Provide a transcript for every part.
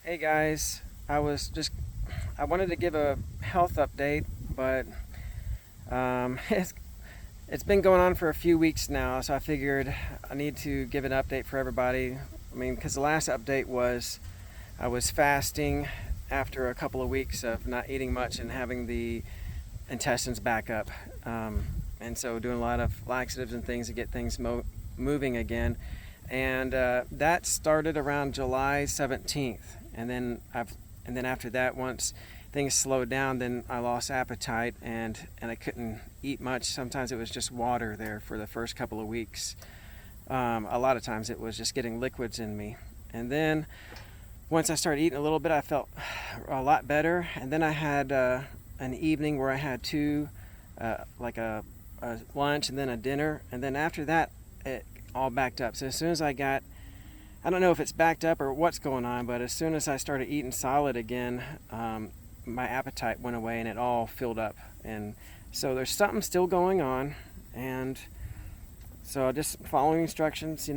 Hey guys, I wanted to give a health update, but it's been going on for a few weeks now, so I figured I need to give an update for everybody. I mean, because the last update was I was fasting after a couple of weeks of not eating much and having the intestines back up. And so doing a lot of laxatives and things to get things moving again. And that started around July 17th. And then after that, once things slowed down, then I lost appetite and I couldn't eat much. Sometimes it was just water there for the first couple of weeks. A lot of times it was just getting liquids in me. And then once I started eating a little bit, I felt a lot better. And then I had an evening where I had two, like a lunch and then a dinner. And then after that, it all backed up. So as soon as I don't know if it's backed up or what's going on, but as soon as I started eating solid again, my appetite went away and it all filled up. And so there's something still going on. And so just following instructions,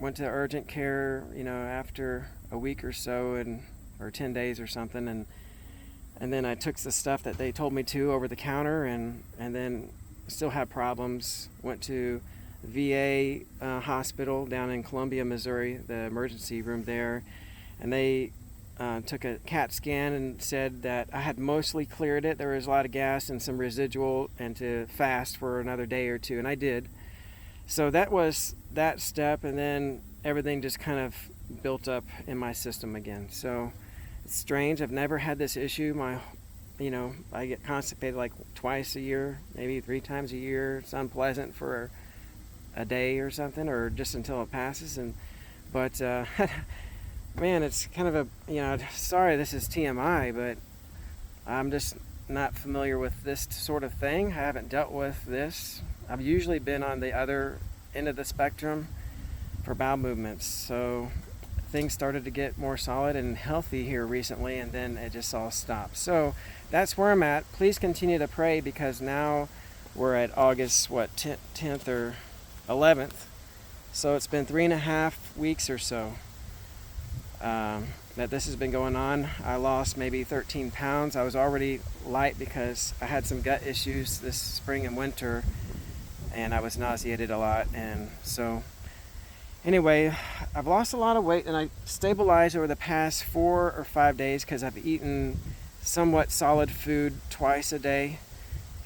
went to urgent care, after a week or so or 10 days or something. And then I took the stuff that they told me to over the counter and then still had problems. Went to VA hospital down in Columbia, Missouri, the emergency room there, and they took a CAT scan and said that I had mostly cleared it. There was a lot of gas and some residual, and to fast for another day or two, and I did. So that was that step, and then everything just kind of built up in my system again. So it's strange. I've never had this issue. I get constipated like twice a year, maybe 3 times a year. It's unpleasant for a day or something, or just until it passes. But man, it's kind of sorry this is TMI, but I'm just not familiar with this sort of thing. I haven't dealt with this. I've usually been on the other end of the spectrum for bowel movements, so things started to get more solid and healthy here recently, and then it just all stopped. So that's where I'm at. Please continue to pray, because now we're at August 10th or 11th, so it's been 3.5 weeks or so that this has been going on. I lost maybe 13 pounds. I was already light because I had some gut issues this spring and winter, and I was nauseated a lot. And so anyway, I've lost a lot of weight, and I stabilized over the past 4 or 5 days because I've eaten somewhat solid food twice a day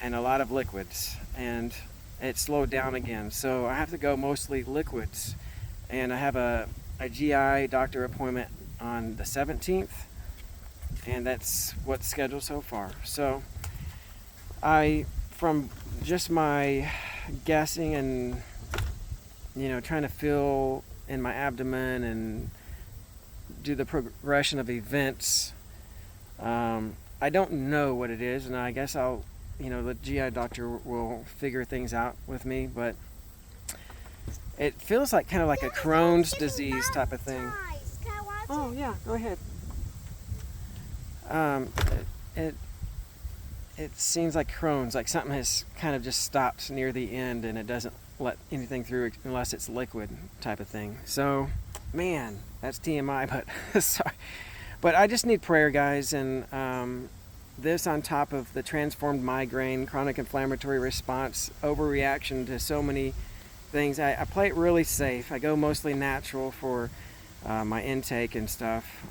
and a lot of liquids, and it slowed down again. So I have to go mostly liquids, and I have a GI doctor appointment on the 17th, and that's what's scheduled so far. So from just my guessing and trying to feel in my abdomen and do the progression of events, I don't know what it is, and I guess the GI doctor will figure things out with me, but it feels like kind of like a Crohn's disease type of thing. Oh yeah, go ahead. It seems like Crohn's, like something has kind of just stopped near the end and it doesn't let anything through unless it's liquid type of thing. So, man, that's TMI, but sorry. But I just need prayer, guys, and this on top of the transformed migraine, chronic inflammatory response, overreaction to so many things. I play it really safe. I go mostly natural for my intake and stuff,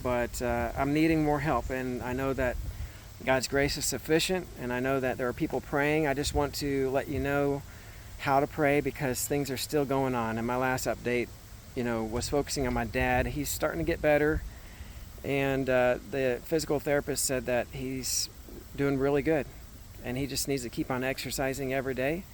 but I'm needing more help, and I know that God's grace is sufficient, and I know that there are people praying. I just want to let you know how to pray, because things are still going on. And my last update, was focusing on my dad. He's starting to get better, and the physical therapist said that he's doing really good, and he just needs to keep on exercising every day,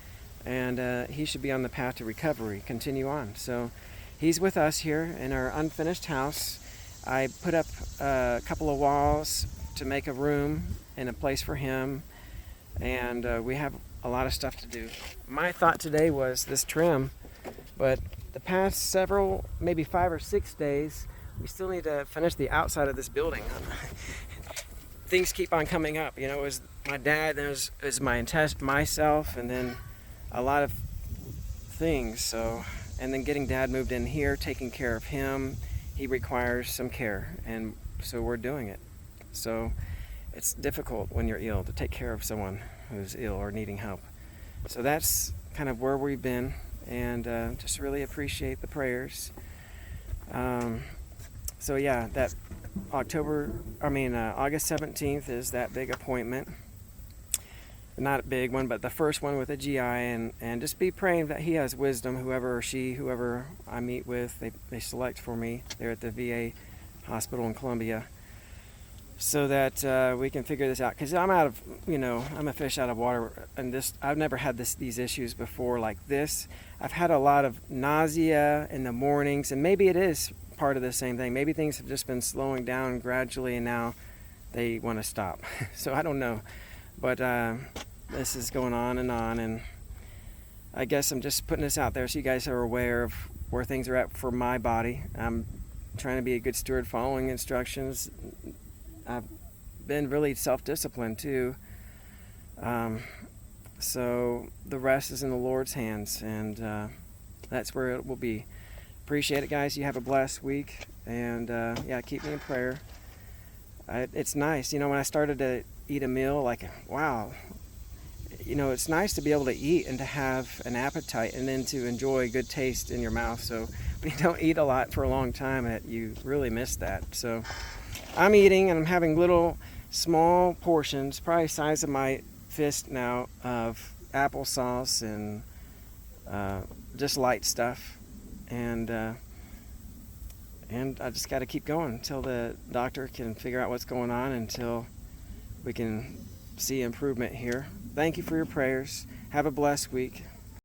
and he should be on the path to recovery, continue on. So he's with us here in our unfinished house. I put up a couple of walls to make a room and a place for him, and we have a lot of stuff to do. My thought today was this trim, but the past several, maybe 5 or 6 days, we still need to finish the outside of this building. Things keep on coming up. It was my dad, then it was myself, and then a lot of things. So, and then getting dad moved in here, taking care of him. he requires some care, and so we're doing it. So it's difficult when you're ill to take care of someone who's ill or needing help. So that's kind of where we've been, and just really appreciate the prayers. So yeah, that August 17th is that big appointment. Not a big one, but the first one with a GI, and just be praying that he has wisdom, whoever I meet with, they select for me there at the VA hospital in Columbia, so that we can figure this out. Because I'm a fish out of water, and I've never had these issues before like this. I've had a lot of nausea in the mornings, and maybe it is part of the same thing. Maybe things have just been slowing down gradually, and now they want to stop. So I don't know, but this is going on, and I guess I'm just putting this out there so you guys are aware of where things are at for my body. I'm trying to be a good steward, following instructions. I've been really self-disciplined too. So the rest is in the Lord's hands, and that's where it will be. Appreciate it, guys. You have a blessed week, and yeah, keep me in prayer. It's nice, when I started to eat a meal, like, wow, it's nice to be able to eat and to have an appetite, and then to enjoy good taste in your mouth. So when you don't eat a lot for a long time, you really miss that. So I'm eating, and I'm having little small portions, probably the size of my fist now, of applesauce and just light stuff, and I just got to keep going until the doctor can figure out what's going on, until we can see improvement here. Thank you for your prayers. Have a blessed week.